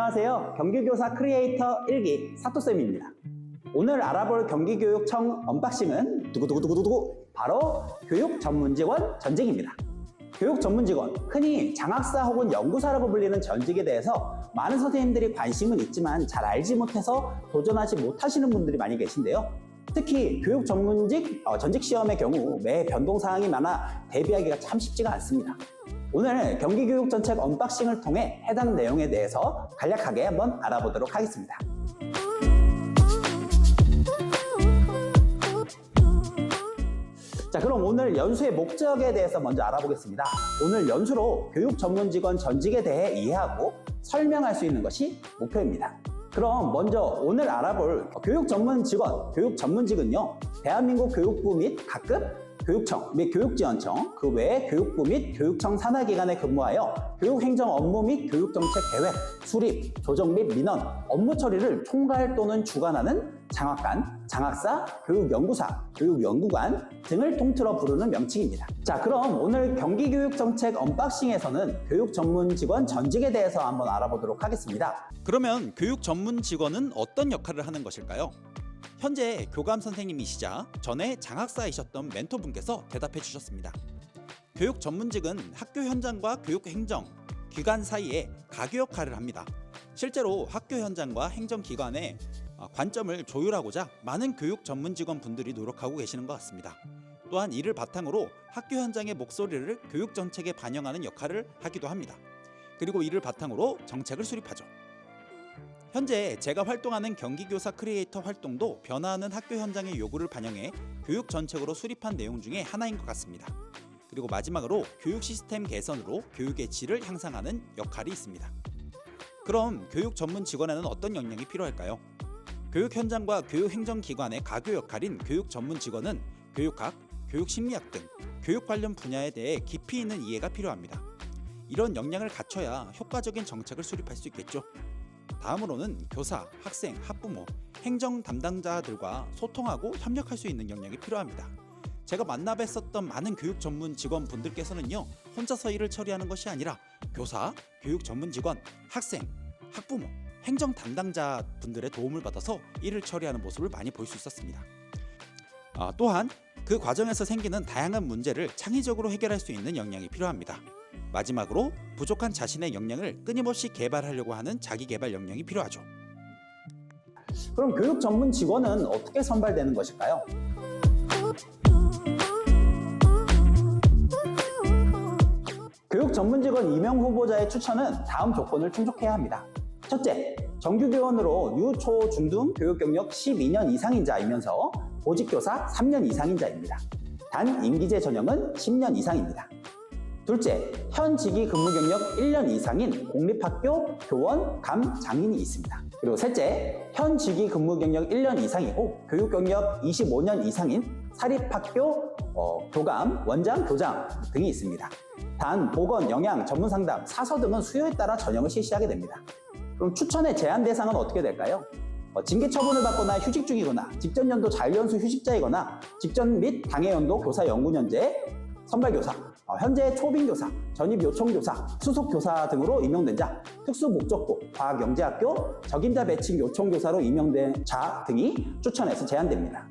안녕하세요. 경기교사 크리에이터 1기 사토쌤입니다. 오늘 알아볼 경기교육청 언박싱은 두구두구두구두구 바로 교육전문직원 전직입니다. 교육전문직원, 흔히 장학사 혹은 연구사라고 불리는 전직에 대해서 많은 선생님들이 관심은 있지만 잘 알지 못해서 도전하지 못하시는 분들이 많이 계신데요. 특히 교육전문직 전직 시험의 경우 매 변동사항이 많아 대비하기가 참 쉽지가 않습니다. 오늘 경기교육정책 언박싱을 통해 해당 내용에 대해서 간략하게 한번 알아보도록 하겠습니다. 자, 그럼 오늘 연수의 목적에 대해서 먼저 알아보겠습니다. 오늘 연수로 교육전문직원 전직에 대해 이해하고 설명할 수 있는 것이 목표입니다. 그럼 먼저 오늘 알아볼 교육전문직은요, 대한민국 교육부 및 각급 교육청 및 교육지원청, 그 외에 교육부 및 교육청 산하기관에 근무하여 교육행정 업무 및 교육정책 계획, 수립, 조정 및 민원, 업무 처리를 총괄 또는 주관하는 장학관, 장학사, 교육연구사, 교육연구관 등을 통틀어 부르는 명칭입니다. 자, 그럼 오늘 경기교육정책 언박싱에서는 교육전문직원 전직에 대해서 한번 알아보도록 하겠습니다. 그러면 교육전문직원은 어떤 역할을 하는 것일까요? 현재 교감 선생님이시자 전에 장학사이셨던 멘토분께서 대답해 주셨습니다. 교육 전문직은 학교 현장과 교육 행정, 기관 사이에 가교 역할을 합니다. 실제로 학교 현장과 행정기관의 관점을 조율하고자 많은 교육 전문직원 분들이 노력하고 계시는 것 같습니다. 또한 이를 바탕으로 학교 현장의 목소리를 교육 정책에 반영하는 역할을 하기도 합니다. 그리고 이를 바탕으로 정책을 수립하죠. 현재 제가 활동하는 경기교사 크리에이터 활동도 변화하는 학교 현장의 요구를 반영해 교육 정책으로 수립한 내용 중에 하나인 것 같습니다. 그리고 마지막으로 교육 시스템 개선으로 교육의 질을 향상하는 역할이 있습니다. 그럼 교육 전문 직원에는 어떤 역량이 필요할까요? 교육 현장과 교육 행정기관의 가교 역할인 교육 전문 직원은 교육학, 교육심리학 등 교육 관련 분야에 대해 깊이 있는 이해가 필요합니다. 이런 역량을 갖춰야 효과적인 정책을 수립할 수 있겠죠. 다음으로는 교사, 학생, 학부모, 행정 담당자들과 소통하고 협력할 수 있는 역량이 필요합니다. 제가 만나 뵀었던 많은 교육 전문 직원분들께서는요, 혼자서 일을 처리하는 것이 아니라 교사, 교육 전문 직원, 학생, 학부모, 행정 담당자 분들의 도움을 받아서 일을 처리하는 모습을 많이 볼 수 있었습니다. 또한 그 과정에서 생기는 다양한 문제를 창의적으로 해결할 수 있는 역량이 필요합니다. 마지막으로 부족한 자신의 역량을 끊임없이 개발하려고 하는 자기개발 역량이 필요하죠. 그럼 교육 전문 직원은 어떻게 선발되는 것일까요? 교육 전문 직원 임용 후보자의 추천은 다음 조건을 충족해야 합니다. 첫째, 정규교원으로 유, 초, 중등 교육 경력 12년 이상인 자이면서 보직교사 3년 이상인 자입니다. 단 임기제 전형은 10년 이상입니다. 둘째, 현 직위 근무 경력 1년 이상인 공립학교 교원, 감, 장인이 있습니다. 그리고 셋째, 현 직위 근무 경력 1년 이상이고 교육 경력 25년 이상인 사립학교 교감, 원장, 교장 등이 있습니다. 단, 보건, 영양, 전문상담, 사서 등은 수요에 따라 전형을 실시하게 됩니다. 그럼 추천의 제한 대상은 어떻게 될까요? 징계 처분을 받거나 휴직 중이거나 직전 연도 자율연수 휴직자이거나 직전 및 당해 연도 교사 연구년제, 선발교사, 현재 초빙교사, 전입 요청교사, 수속교사 등으로 임용된 자, 특수목적고, 과학영재학교, 적임자 배칭 요청교사로 임용된 자 등이 추천에서 제한됩니다.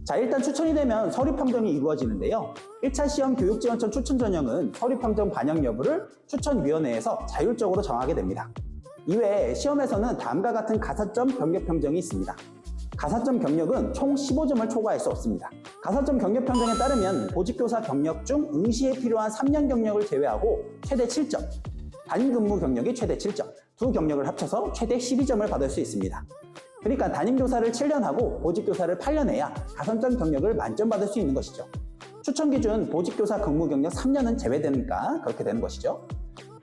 자, 일단 추천이 되면 서류평정이 이루어지는데요. 1차 시험 교육지원청 추천 전형은 서류평정 반영 여부를 추천위원회에서 자율적으로 정하게 됩니다. 이외에 시험에서는 다음과 같은 가산점 경력 평정이 있습니다. 가산점 경력은 총 15점을 초과할 수 없습니다. 가산점 경력 평정에 따르면 보직교사 경력 중 응시에 필요한 3년 경력을 제외하고 최대 7점, 단임 근무 경력이 최대 7점, 두 경력을 합쳐서 최대 12점을 받을 수 있습니다. 그러니까 담임교사를 7년 하고 보직교사를 8년 해야 가산점 경력을 만점 받을 수 있는 것이죠. 추천 기준 보직교사 근무 경력 3년은 제외되니까 그렇게 되는 것이죠.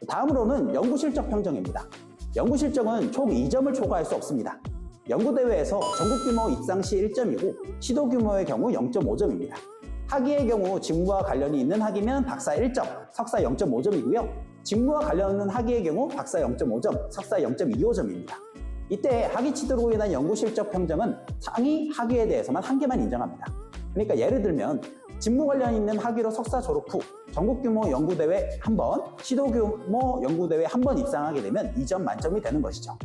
다음으로는 연구실적 평정입니다. 연구실적은 총 2점을 초과할 수 없습니다. 연구대회에서 전국규모 입상시 1점이고 시도규모의 경우 0.5점입니다. 학위의 경우 직무와 관련이 있는 학위면 박사 1점, 석사 0.5점이고요. 직무와 관련 없는 학위의 경우 박사 0.5점, 석사 0.25점입니다. 이때 학위 취득으로 인한 연구 실적 평정은 상위 학위에 대해서만 한 개만 인정합니다. 그러니까 예를 들면 직무 관련 있는 학위로 석사 졸업 후 전국 규모 연구대회 1번, 시도 규모 연구대회 1번 입상하게 되면 2점 만점이 되는 것이죠.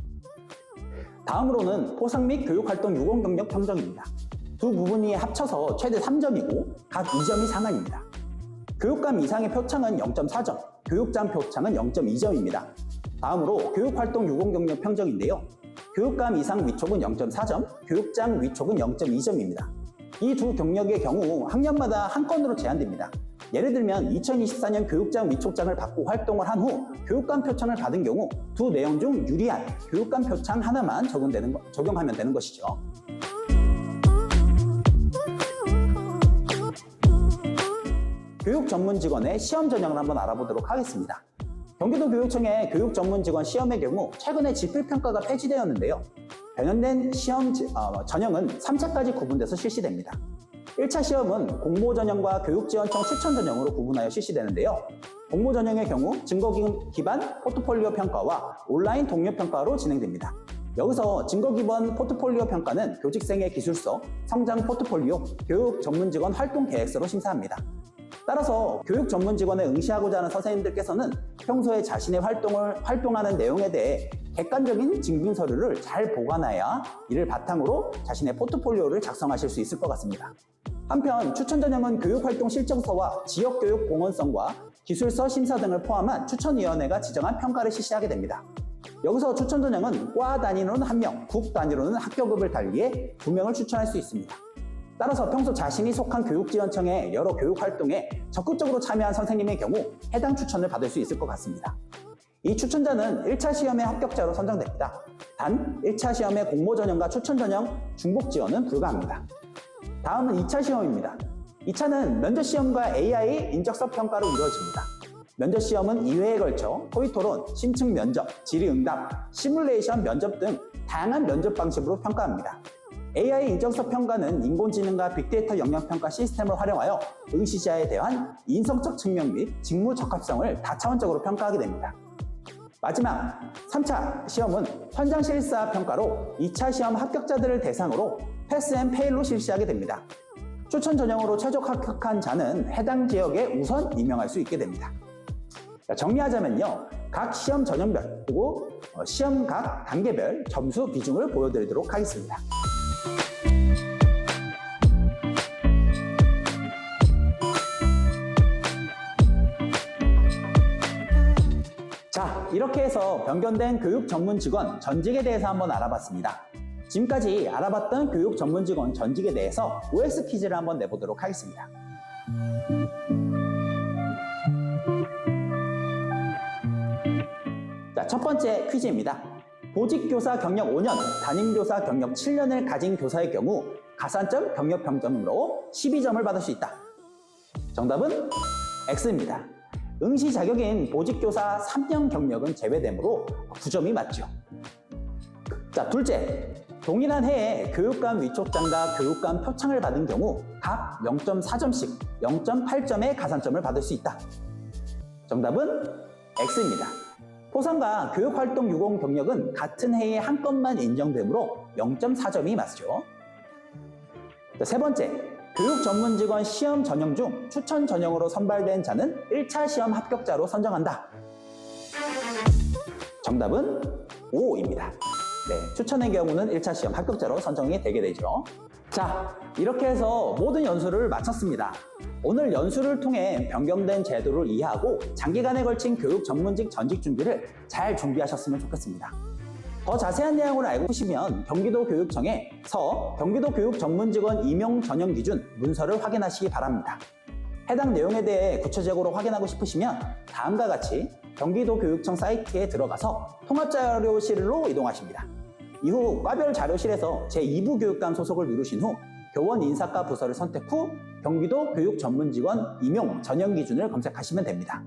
다음으로는 포상 및 교육활동 유공 경력 평정입니다. 두 부분이 합쳐서 최대 3점이고 각 2점이 상한입니다. 교육감 이상의 표창은 0.4점, 교육장 표창은 0.2점입니다. 다음으로 교육활동 유공 경력 평정인데요. 교육감 이상 위촉은 0.4점, 교육장 위촉은 0.2점입니다. 이 두 경력의 경우 학년마다 한 건으로 제한됩니다. 예를 들면 2024년 교육장 위촉장을 받고 활동을 한 후 교육감 표창을 받은 경우 두 내용 중 유리한 교육감 표창 하나만 적용하면 되는 것이죠. 교육 전문 직원의 시험 전형을 한번 알아보도록 하겠습니다. 경기도교육청의 교육 전문 직원 시험의 경우 최근에 지필평가가 폐지되었는데요. 변형된 시험 전형은 3차까지 구분돼서 실시됩니다. 1차 시험은 공모전형과 교육지원청 추천전형으로 구분하여 실시되는데요. 공모전형의 경우 증거 기반 포트폴리오 평가와 온라인 동료 평가로 진행됩니다. 여기서 증거 기반 포트폴리오 평가는 교직생의 기술서, 성장 포트폴리오, 교육 전문 직원 활동 계획서로 심사합니다. 따라서 교육 전문 직원에 응시하고자 하는 선생님들께서는 평소에 자신의 활동하는 내용에 대해 객관적인 증빙 서류를 잘 보관해야 이를 바탕으로 자신의 포트폴리오를 작성하실 수 있을 것 같습니다. 한편 추천 전형은 교육활동 실정서와 지역교육 공헌성과 기술서 심사 등을 포함한 추천위원회가 지정한 평가를 실시하게 됩니다. 여기서 추천 전형은 과 단위로는 1명, 국 단위로는 학교급을 달리해 2명을 추천할 수 있습니다. 따라서 평소 자신이 속한 교육지원청의 여러 교육활동에 적극적으로 참여한 선생님의 경우 해당 추천을 받을 수 있을 것 같습니다. 이 추천자는 1차 시험의 합격자로 선정됩니다. 단 1차 시험의 공모전형과 추천전형 중복 지원은 불가합니다. 다음은 2차 시험입니다. 2차는 면접시험과 AI 인적성 평가로 이루어집니다. 면접시험은 2회에 걸쳐 토의토론, 심층 면접, 질의응답, 시뮬레이션 면접 등 다양한 면접 방식으로 평가합니다. AI 인적성 평가는 인공지능과 빅데이터 역량평가 시스템을 활용하여 응시자에 대한 인성적 측면 및 직무 적합성을 다차원적으로 평가하게 됩니다. 마지막 3차 시험은 현장 실사 평가로 2차 시험 합격자들을 대상으로 패스 앤 페일로 실시하게 됩니다. 추천 전형으로 최종 합격한 자는 해당 지역에 우선 임명할 수 있게 됩니다. 정리하자면요, 각 시험 전형별 그리고 시험 각 단계별 점수 비중을 보여드리도록 하겠습니다. 자, 이렇게 해서 변경된 교육 전문 직원 전직에 대해서 한번 알아봤습니다. 지금까지 알아봤던 교육 전문 직원 전직에 대해서 OX 퀴즈를 한번 내보도록 하겠습니다. 자, 첫 번째 퀴즈입니다. 보직교사 경력 5년, 담임교사 경력 7년을 가진 교사의 경우 가산점 경력 평점으로 12점을 받을 수 있다. 정답은 X입니다. 응시 자격인 보직교사 3년 경력은 제외되므로 9점이 맞죠. 자, 둘째, 동일한 해에 교육감 위촉장과 교육감 표창을 받은 경우 각 0.4점씩 0.8점의 가산점을 받을 수 있다. 정답은 X입니다. 포상과 교육활동 유공 경력은 같은 해에 한 건만 인정되므로 0.4점이 맞죠. 자, 세 번째, 교육 전문 직원 시험 전형 중 추천 전형으로 선발된 자는 1차 시험 합격자로 선정한다. 정답은 O입니다. 네, 추천의 경우는 1차 시험 합격자로 선정이 되게 되죠. 자, 이렇게 해서 모든 연수를 마쳤습니다. 오늘 연수를 통해 변경된 제도를 이해하고 장기간에 걸친 교육 전문직 전직 준비를 잘 준비하셨으면 좋겠습니다. 더 자세한 내용을 알고 싶으시면 경기도교육청에서 경기도교육전문직원 임용 전형 기준 문서를 확인하시기 바랍니다. 해당 내용에 대해 구체적으로 확인하고 싶으시면 다음과 같이 경기도교육청 사이트에 들어가서 통합자료실로 이동하십니다. 이후 과별 자료실에서 제2부 교육감 소속을 누르신 후 교원 인사과 부서를 선택 후 경기도 교육전문직원 임용 전형 기준을 검색하시면 됩니다.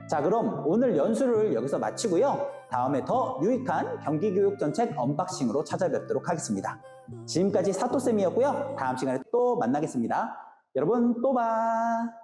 자, 그럼 오늘 연수를 여기서 마치고요. 다음에 더 유익한 경기교육정책 언박싱으로 찾아뵙도록 하겠습니다. 지금까지 사토쌤이었고요. 다음 시간에 또 만나겠습니다. 여러분 또 봐.